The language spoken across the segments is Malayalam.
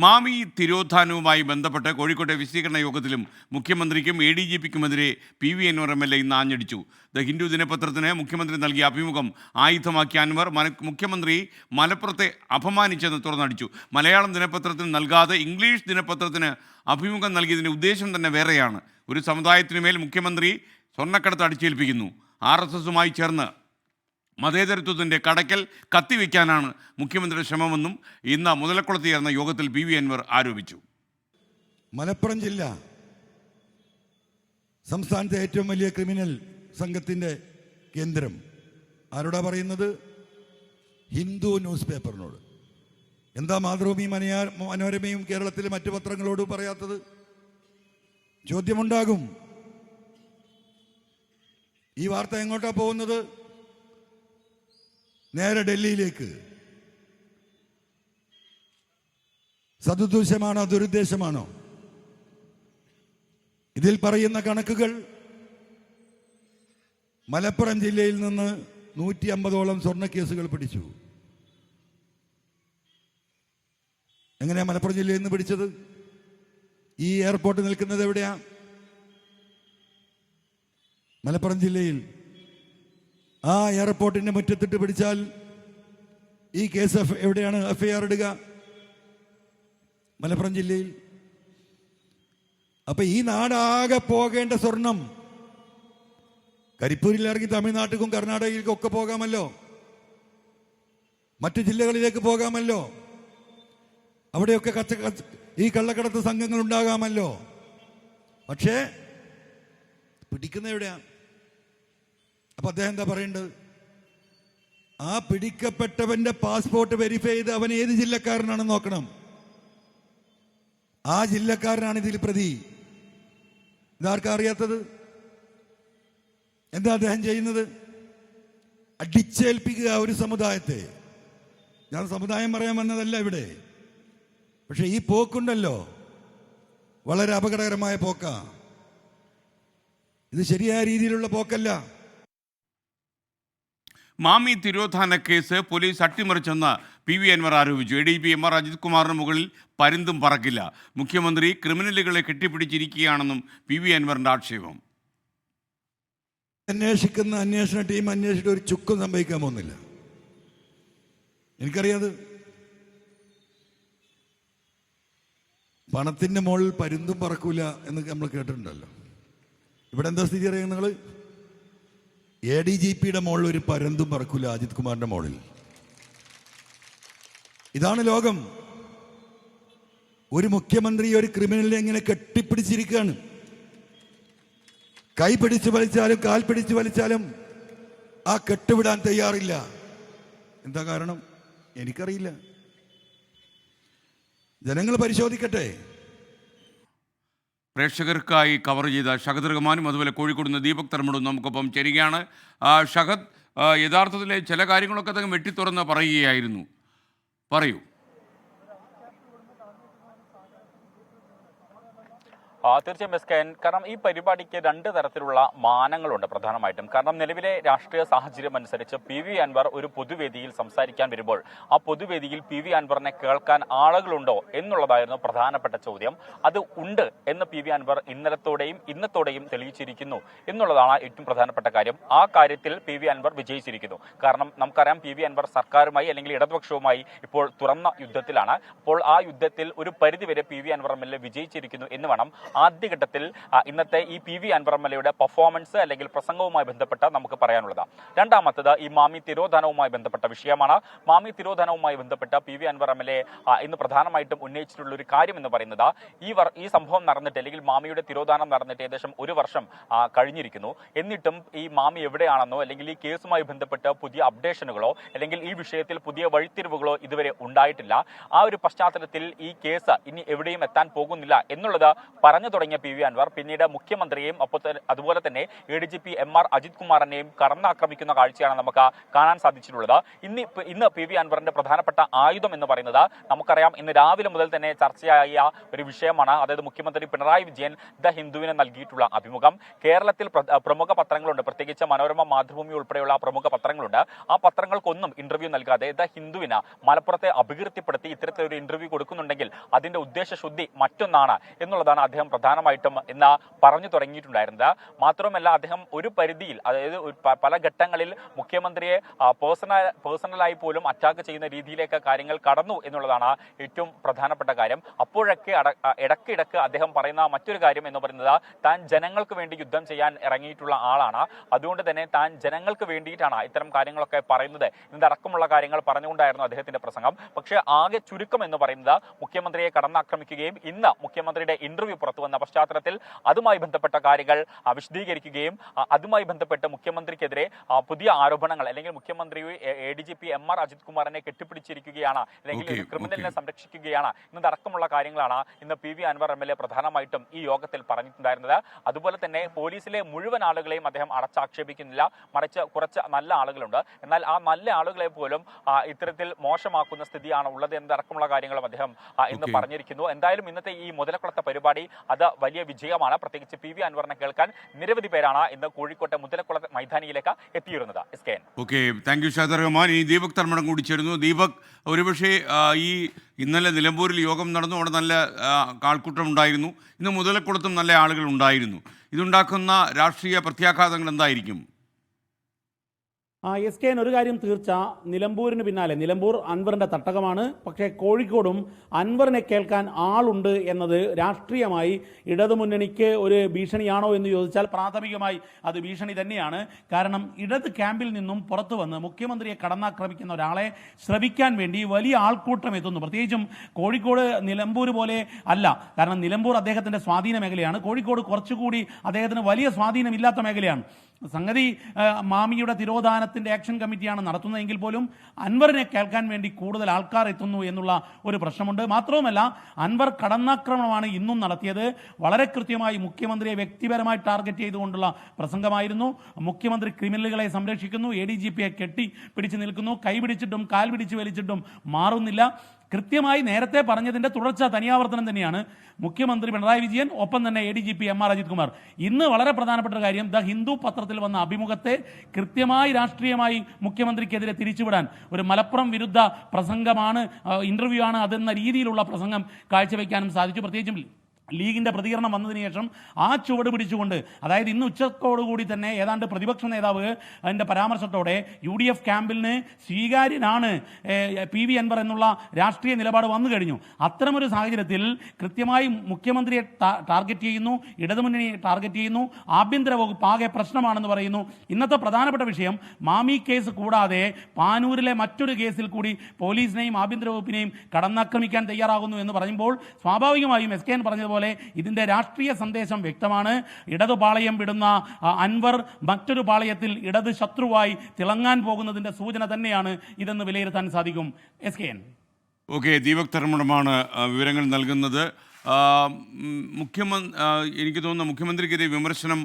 മാമി തിരോധാനവുമായി ബന്ധപ്പെട്ട് കോഴിക്കോട്ടെ വിശദീകരണ യോഗത്തിലും മുഖ്യമന്ത്രിക്കും ADGPക്കുമെതിരെ PV അൻവർ MLA ഇന്ന് ആഞ്ഞടിച്ചു. ദ ഹിന്ദു ദിനപത്രത്തിന് മുഖ്യമന്ത്രി നൽകിയ അഭിമുഖം ആയുധമാക്കിയ അൻവർ മുഖ്യമന്ത്രി മലപ്പുറത്തെ അപമാനിച്ചെന്ന് തുറന്നടിച്ചു. മലയാളം ദിനപത്രത്തിന് നൽകാതെ ഇംഗ്ലീഷ് ദിനപത്രത്തിന് അഭിമുഖം നൽകിയതിൻ്റെ ഉദ്ദേശം തന്നെ വേറെയാണ്. ഒരു സമുദായത്തിനുമേൽ മുഖ്യമന്ത്രി സ്വർണ്ണക്കടത്ത് അടിച്ചേൽപ്പിക്കുന്നു. RSSുമായി ചേർന്ന് മതേതരത്വത്തിൻ്റെ കടക്കൽ കത്തിവെക്കാനാണ് മുഖ്യമന്ത്രിയുടെ ശ്രമമെന്നും ഇന്ന് മുതലക്കുളത്ത് ചേർന്ന യോഗത്തിൽ PV അൻവർ ആരോപിച്ചു. മലപ്പുറം ജില്ല സംസ്ഥാനത്തെ ഏറ്റവും വലിയ ക്രിമിനൽ സംഘത്തിൻ്റെ കേന്ദ്രം. ആരോടാ പറയുന്നത്? ഹിന്ദു ന്യൂസ് പേപ്പറിനോട്. എന്താ മാതൃഭൂമി മനോരമയും കേരളത്തിലെ മറ്റു പത്രങ്ങളോട് പറയാത്തത്? ചോദ്യമുണ്ടാകും. ഈ വാർത്ത എങ്ങോട്ടാ പോകുന്നത്? നേരെ ഡൽഹിയിലേക്ക്. സദുദ്ദേശമാണോ ദുരുദ്ദേശമാണോ? ഇതിൽ പറയുന്ന കണക്കുകൾ മലപ്പുറം ജില്ലയിൽ നിന്ന് 150ഓളം സ്വർണ്ണ കേസുകൾ പിടിച്ചു. എങ്ങനെയാ മലപ്പുറം ജില്ലയിൽ നിന്ന് പിടിച്ചത്? ഈ എയർപോർട്ട് നിൽക്കുന്നത് എവിടെയാ? മലപ്പുറം ജില്ലയിൽ. ആ എയർപോർട്ടിന്റെ മുറ്റത്തിട്ട് പിടിച്ചാൽ ഈ കേസ് എവിടെയാണ് FIR ഇടുക? മലപ്പുറം ജില്ലയിൽ. അപ്പൊ ഈ നാടാകെ പോകേണ്ട സ്വർണം കരിപ്പൂരിൽ ഇറങ്ങി തമിഴ്നാട്ടിലും കർണാടകയിലേക്കും ഒക്കെ പോകാമല്ലോ, മറ്റു ജില്ലകളിലേക്ക് പോകാമല്ലോ, അവിടെയൊക്കെ ഈ കള്ളക്കടത്ത് സംഘങ്ങൾ ഉണ്ടാകാമല്ലോ. പക്ഷേ പിടിക്കുന്ന എവിടെയാ? അപ്പൊ അദ്ദേഹം എന്താ പറയേണ്ടത്? ആ പിടിക്കപ്പെട്ടവന്റെ പാസ്പോർട്ട് വെരിഫൈ ചെയ്ത് അവൻ ഏത് ജില്ലക്കാരനാണെന്ന് നോക്കണം. ആ ജില്ലക്കാരനാണ് ഇതിൽ പ്രതി. ഇതാർക്കാ അറിയാത്തത്? എന്താ അദ്ദേഹം ചെയ്യുന്നത്? അടിച്ചേൽപ്പിക്കുക ഒരു സമുദായത്തെ. ഞാൻ സമുദായം പറയാൻ വന്നതല്ല ഇവിടെ. പക്ഷെ ഈ പോക്കുണ്ടല്ലോ, വളരെ അപകടകരമായ പോക്കാ. ഇത് ശരിയായ രീതിയിലുള്ള പോക്കല്ല. മാമി തിരോധാന കേസ് പോലീസ് അട്ടിമറിച്ചെന്ന് PV അൻവർ ആരോപിച്ചു. ADGP MR അജിത് കുമാറിന് മുകളിൽ പരുന്തും പറക്കില്ല. മുഖ്യമന്ത്രി ക്രിമിനലുകളെ കെട്ടിപ്പിടിച്ചിരിക്കുകയാണെന്നും PV അൻവറിൻ്റെ ആക്ഷേപം. അന്വേഷിക്കുന്ന അന്വേഷണ ടീം അന്വേഷിച്ചിട്ട് ഒരു ചുക്കും സംഭവിക്കാൻ പോകുന്നില്ല. എനിക്കറിയാത്. പണത്തിന്റെ മുകളിൽ പരുന്തും പറക്കൂല എന്ന് നമ്മൾ കേട്ടിട്ടുണ്ടല്ലോ. ഇവിടെ എന്താ സ്ഥിതി അറിയാം നിങ്ങൾ? ADGPയുടെ മുകളിൽ ഒരു പരുന്തും പറക്കൂല അജിത് കുമാറിന്റെ മുകളിൽ. ഇതാണ് ലോകം. ഒരു മുഖ്യമന്ത്രി ഒരു ക്രിമിനലിനെ എങ്ങനെ കെട്ടിപ്പിടിച്ചിരിക്കുകയാണ്. കൈ പിടിച്ചു വലിച്ചാലും കാൽ പിടിച്ചു വലിച്ചാലും ആ കെട്ടുവിടാൻ തയ്യാറില്ല. എന്താ കാരണം? എനിക്കറിയില്ല. ജനങ്ങൾ പരിശോധിക്കട്ടെ. പ്രേക്ഷകർക്കായി കവർ ചെയ്ത ഷഹദ് റഹ്മാനും അതുപോലെ കോഴിക്കോട് നിന്ന് ദീപക് തർമടും നമുക്കൊപ്പം ചേരുകയാണ്. ഷഹദ്, യഥാർത്ഥത്തിലെ ചില കാര്യങ്ങളൊക്കെ അദ്ദേഹം വെട്ടിത്തുറന്ന് പറയുകയായിരുന്നു. പറയൂ. തീർച്ചയായും SKN, കാരണം ഈ പരിപാടിക്ക് രണ്ട് തരത്തിലുള്ള മാനങ്ങളുണ്ട് പ്രധാനമായിട്ടും. കാരണം നിലവിലെ രാഷ്ട്രീയ സാഹചര്യം അനുസരിച്ച് PV അൻവർ ഒരു പൊതുവേദിയിൽ സംസാരിക്കാൻ വരുമ്പോൾ ആ പൊതുവേദിയിൽ PV അൻവറിനെ കേൾക്കാൻ ആളുകളുണ്ടോ എന്നുള്ളതായിരുന്നു പ്രധാനപ്പെട്ട ചോദ്യം. അത് ഉണ്ട് എന്ന് PV അൻവർ ഇന്നലത്തോടെയും ഇന്നത്തോടെയും തെളിയിച്ചിരിക്കുന്നു എന്നുള്ളതാണ് ഏറ്റവും പ്രധാനപ്പെട്ട കാര്യം. ആ കാര്യത്തിൽ PV അൻവർ വിജയിച്ചിരിക്കുന്നു. കാരണം നമുക്കറിയാം, PV അൻവർ സർക്കാരുമായി അല്ലെങ്കിൽ ഇടതുപക്ഷവുമായി ഇപ്പോൾ തുറന്ന യുദ്ധത്തിലാണ്. അപ്പോൾ ആ യുദ്ധത്തിൽ ഒരു പരിധിവരെ PV അൻവർ MLA വിജയിച്ചിരിക്കുന്നു എന്ന് വേണം ആദ്യഘട്ടത്തിൽ ഇന്നത്തെ ഈ PV അൻവർ MLAയുടെ പെർഫോമൻസ് അല്ലെങ്കിൽ പ്രസംഗവുമായി ബന്ധപ്പെട്ട് നമുക്ക് പറയാനുള്ളത്. രണ്ടാമത്തത് ഈ മാമി തിരോധാനവുമായി ബന്ധപ്പെട്ട വിഷയമാണ്. മാമി തിരോധാനവുമായി ബന്ധപ്പെട്ട PV അൻവർ MLA ഇന്ന് പ്രധാനമായിട്ടും ഉന്നയിച്ചിട്ടുള്ള ഒരു കാര്യം എന്ന് പറയുന്നത്, ഈ സംഭവം നടന്നിട്ട് അല്ലെങ്കിൽ മാമിയുടെ തിരോധാനം നടന്നിട്ട് ഏകദേശം 1 വർഷം കഴിഞ്ഞിരിക്കുന്നു. എന്നിട്ടും ഈ മാമി എവിടെയാണെന്നോ അല്ലെങ്കിൽ ഈ കേസുമായി ബന്ധപ്പെട്ട് പുതിയ അപ്ഡേഷനുകളോ അല്ലെങ്കിൽ ഈ വിഷയത്തിൽ പുതിയ വഴിത്തിരിവുകളോ ഇതുവരെ ഉണ്ടായിട്ടില്ല. ആ ഒരു പശ്ചാത്തലത്തിൽ ഈ കേസ് ഇനി എവിടെയും എത്താൻ പോകുന്നില്ല എന്നുള്ളത് പറഞ്ഞു പറഞ്ഞു തുടങ്ങിയ പി വി അൻവർ പിന്നീട് മുഖ്യമന്ത്രിയെയും അതുപോലെ തന്നെ ADGP MR അജിത് കുമാറിനെയും കടന്നാക്രമിക്കുന്ന കാഴ്ചയാണ് നമുക്ക് കാണാൻ സാധിച്ചിട്ടുള്ളത്. ഇന്ന് പി വി അൻവറിന്റെ പ്രധാനപ്പെട്ട ആയുധം എന്ന് പറയുന്നത് നമുക്കറിയാം, ഇന്ന് രാവിലെ മുതൽ തന്നെ ചർച്ചയായ ഒരു വിഷയമാണ്. അതായത് മുഖ്യമന്ത്രി പിണറായി വിജയൻ ദ ഹിന്ദുവിന് നൽകിയിട്ടുള്ള അഭിമുഖം. കേരളത്തിൽ പ്രമുഖ പത്രങ്ങളുണ്ട്, പ്രത്യേകിച്ച് മനോരമ, മാതൃഭൂമി ഉൾപ്പെടെയുള്ള പ്രമുഖ പത്രങ്ങളുണ്ട്. ആ പത്രങ്ങൾക്കൊന്നും ഇന്റർവ്യൂ നൽകാതെ ദ ഹിന്ദുവിന് മലപ്പുറത്തെ അപകീർത്തിപ്പെടുത്തി ഇത്തരത്തിലൊരു ഇന്റർവ്യൂ കൊടുക്കുന്നുണ്ടെങ്കിൽ അതിന്റെ ഉദ്ദേശശുദ്ധി മറ്റൊന്നാണ് എന്നുള്ളതാണ് അദ്ദേഹം പ്രധാനമായിട്ടും ഇന്ന് പറഞ്ഞു തുടങ്ങിയിട്ടുണ്ടായിരുന്നത്. മാത്രമല്ല, അദ്ദേഹം ഒരു പരിധിയിൽ, അതായത് പല ഘട്ടങ്ങളിൽ മുഖ്യമന്ത്രിയെ പേഴ്സണലായി പോലും അറ്റാക്ക് ചെയ്യുന്ന രീതിയിലേക്ക് കാര്യങ്ങൾ കടന്നു എന്നുള്ളതാണ് ഏറ്റവും പ്രധാനപ്പെട്ട കാര്യം. അപ്പോഴൊക്കെ ഇടയ്ക്കിടയ്ക്ക് അദ്ദേഹം പറയുന്ന മറ്റൊരു കാര്യം എന്ന് പറയുന്നത്, താൻ ജനങ്ങൾക്ക് വേണ്ടി യുദ്ധം ചെയ്യാൻ ഇറങ്ങിയിട്ടുള്ള ആളാണ്, അതുകൊണ്ട് തന്നെ താൻ ജനങ്ങൾക്ക് വേണ്ടിയിട്ടാണ് ഇത്തരം കാര്യങ്ങളൊക്കെ പറയുന്നത് എന്നതടക്കമുള്ള കാര്യങ്ങൾ പറഞ്ഞുകൊണ്ടായിരുന്നു അദ്ദേഹത്തിന്റെ പ്രസംഗം. പക്ഷേ ആകെ ചുരുക്കം എന്ന് പറയുന്നത് മുഖ്യമന്ത്രിയെ കടന്നാക്രമിക്കുകയും ഇന്ന് മുഖ്യമന്ത്രിയുടെ ഇന്റർവ്യൂ പുറത്തു വന്ന പശ്ചാത്തലത്തിൽ അതുമായി ബന്ധപ്പെട്ട കാര്യങ്ങൾ വിശദീകരിക്കുകയും അതുമായി ബന്ധപ്പെട്ട് മുഖ്യമന്ത്രിക്കെതിരെ പുതിയ ആരോപണങ്ങൾ, അല്ലെങ്കിൽ മുഖ്യമന്ത്രി ADGP MR അജിത് കുമാറിനെ കെട്ടിപ്പിടിച്ചിരിക്കുകയാണ്, അല്ലെങ്കിൽ ഒരു ക്രിമിനലിനെ സംരക്ഷിക്കുകയാണ് എന്നതടക്കമുള്ള കാര്യങ്ങളാണ് ഇന്ന് പി വി അൻവർ MLA പ്രധാനമായിട്ടും ഈ യോഗത്തിൽ പറഞ്ഞിട്ടുണ്ടായിരുന്നത്. അതുപോലെ തന്നെ പോലീസിലെ മുഴുവൻ ആളുകളെയും അദ്ദേഹം അടച്ചാക്ഷേപിക്കുന്നില്ല, മറിച്ച് കുറച്ച് നല്ല ആളുകളുണ്ട്, എന്നാൽ ആ നല്ല ആളുകളെ പോലും ഇത്തരത്തിൽ മോശമാക്കുന്ന സ്ഥിതിയാണ് ഉള്ളത് എന്നതടക്കമുള്ള കാര്യങ്ങളും അദ്ദേഹം ഇന്ന് പറഞ്ഞിരിക്കുന്നു. എന്തായാലും ഇന്നത്തെ ഈ മുതലക്കുളത്തെ പരിപാടി അത് വലിയ വിജയമാണ്. പ്രത്യേകിച്ച് പി വി അൻവറിനെ കേൾക്കാൻ നിരവധി പേരാണ് ഇന്ന് കോഴിക്കോട്ടെ മുതലക്കുള മൈതാനിയിലേക്ക് എത്തിയിരുന്നത്. Okay, thank you Shadar Rahman. ഈ ദീപക് തർമ്മടം കൂടി ചേരുന്നു. ദീപക്, ഒരുപക്ഷെ ഈ ഇന്നലെ നിലമ്പൂരിൽ യോഗം നടന്നു, അവിടെ നല്ല ആൾക്കൂട്ടം ഉണ്ടായിരുന്നു. ഇന്ന് മുതലക്കുളത്തും നല്ല ആളുകൾ ഉണ്ടായിരുന്നു. ഇതുണ്ടാക്കുന്ന രാഷ്ട്രീയ പ്രത്യാഘാതങ്ങൾ എന്തായിരിക്കും? SK ഒരു കാര്യം തീർച്ച, നിലമ്പൂരിന് പിന്നാലെ, നിലമ്പൂർ അൻവറിന്റെ തട്ടകമാണ്, പക്ഷേ കോഴിക്കോടും അൻവറിനെ കേൾക്കാൻ ആളുണ്ട് എന്നത് രാഷ്ട്രീയമായി ഇടതുമുന്നണിക്ക് ഒരു ഭീഷണിയാണോ എന്ന് ചോദിച്ചാൽ പ്രാഥമികമായി അത് ഭീഷണി തന്നെയാണ്. കാരണം ഇടത് ക്യാമ്പിൽ നിന്നും പുറത്തു വന്ന് മുഖ്യമന്ത്രിയെ കടന്നാക്രമിക്കുന്ന ഒരാളെ ശ്രവിക്കാൻ വേണ്ടി വലിയ ആൾക്കൂട്ടം എത്തുന്നു. പ്രത്യേകിച്ചും കോഴിക്കോട് നിലമ്പൂർ പോലെ അല്ല, കാരണം നിലമ്പൂർ അദ്ദേഹത്തിന്റെ സ്വാധീന മേഖലയാണ്, കോഴിക്കോട് കുറച്ചുകൂടി അദ്ദേഹത്തിന് വലിയ സ്വാധീനമില്ലാത്ത മേഖലയാണ്. സംഗതി മാമിയുടെ തിരോധാനത്തിന്റെ ആക്ഷൻ കമ്മിറ്റിയാണ് നടത്തുന്നതെങ്കിൽ പോലും അൻവറിനെ കേൾക്കാൻ വേണ്ടി കൂടുതൽ ആൾക്കാർ എത്തുന്നു എന്നുള്ള ഒരു പ്രശ്നമുണ്ട്. മാത്രവുമല്ല, അൻവർ കടന്നാക്രമണമാണ് ഇന്നും നടത്തിയത്. വളരെ കൃത്യമായി മുഖ്യമന്ത്രിയെ വ്യക്തിപരമായി ടാർഗറ്റ് ചെയ്തുകൊണ്ടുള്ള പ്രസംഗമായിരുന്നു. മുഖ്യമന്ത്രി ക്രിമിനലുകളെ സംരക്ഷിക്കുന്നു, ADGPയെ കെട്ടി പിടിച്ചു നിൽക്കുന്നു, കൈ പിടിച്ചിട്ടും കാൽ പിടിച്ച് വലിച്ചിട്ടും മാറുന്നില്ല. കൃത്യമായി നേരത്തെ പറഞ്ഞതിന്റെ തുടർച്ച, തനിയാവർത്തനം തന്നെയാണ് മുഖ്യമന്ത്രി പിണറായി വിജയൻ, ഒപ്പം തന്നെ ADGP MR അജിത് കുമാർ. ഇന്ന് വളരെ പ്രധാനപ്പെട്ട കാര്യം, ദ ഹിന്ദു പത്രത്തിൽ വന്ന അഭിമുഖത്തെ കൃത്യമായി രാഷ്ട്രീയമായി മുഖ്യമന്ത്രിക്കെതിരെ തിരിച്ചുവിടാൻ ഒരു മലപ്പുറം വിരുദ്ധ പ്രസംഗമാണ്, ഇന്റർവ്യൂ ആണ് അതെന്ന രീതിയിലുള്ള പ്രസംഗം കാഴ്ചവെക്കാനും സാധിച്ചു. പ്രത്യേകിച്ചും ലീഗിന്റെ പ്രതികരണം വന്നതിന് ശേഷം ആ ചുവട് പിടിച്ചുകൊണ്ട്, അതായത് ഇന്ന് ഉച്ചത്തോടുകൂടി തന്നെ ഏതാണ്ട് പ്രതിപക്ഷ നേതാവ് അതിന്റെ പരാമർശത്തോടെ UDF ക്യാമ്പിന് സ്വീകാര്യനാണ് പി വി അൻവർ എന്നുള്ള രാഷ്ട്രീയ നിലപാട് വന്നു കഴിഞ്ഞു. അത്തരമൊരു സാഹചര്യത്തിൽ കൃത്യമായി മുഖ്യമന്ത്രിയെ ടാർഗറ്റ് ചെയ്യുന്നു, ഇടതുമുന്നണിയെ ടാർഗറ്റ് ചെയ്യുന്നു, ആഭ്യന്തര വകുപ്പ് ആകെ പ്രശ്നമാണെന്ന് പറയുന്നു. ഇന്നത്തെ പ്രധാനപ്പെട്ട വിഷയം, മാമി കേസ് കൂടാതെ പാനൂരിലെ മറ്റൊരു കേസിൽ കൂടി പോലീസിനെയും ആഭ്യന്തര വകുപ്പിനെയും കടന്നാക്രമിക്കാൻ തയ്യാറാകുന്നു എന്ന് പറയുമ്പോൾ സ്വാഭാവികമായും SK പറഞ്ഞതുപോലെ ഇതിന്റെ രാഷ്ട്രീയ സന്ദേശം വ്യക്തമാണ്. ഇടതുപാളയം വിടുന്ന അൻവർ മറ്റൊരു പാളയത്തിൽ ഇടത് ശത്രുവായി തിളങ്ങാൻ പോകുന്നതിന്റെ സൂചന തന്നെയാണ് ഇതെന്ന് വിലയിരുത്താൻ സാധിക്കും. SK. ഓക്കെ, ദീപക് തർമ്മടമാണ് വിവരങ്ങൾ നൽകുന്നത്. എനിക്ക് തോന്നുന്നു മുഖ്യമന്ത്രിക്കെതിരെ വിമർശനം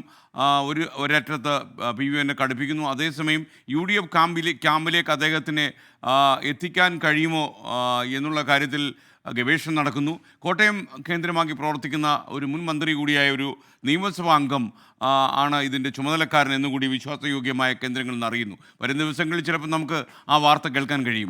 ഒരറ്റത്ത് PV എന്നെ കടുപ്പിക്കുന്നു. അതേസമയം UDF ക്യാമ്പിലേക്ക് അദ്ദേഹത്തിനെ എത്തിക്കാൻ കഴിയുമോ എന്നുള്ള കാര്യത്തിൽ ഗവേഷണം നടക്കുന്നു. കോട്ടയം കേന്ദ്രമാക്കി പ്രവർത്തിക്കുന്ന ഒരു മുൻ മന്ത്രി കൂടിയായ ഒരു നിയമസഭാ അംഗം ആണ് ഇതിൻ്റെ ചുമതലക്കാരൻ എന്നുകൂടി വിശ്വാസയോഗ്യമായ കേന്ദ്രങ്ങളിൽ നിന്ന് അറിയുന്നു. വരും ദിവസങ്ങളിൽ ചിലപ്പോൾ നമുക്ക് ആ വാർത്ത കേൾക്കാൻ കഴിയും.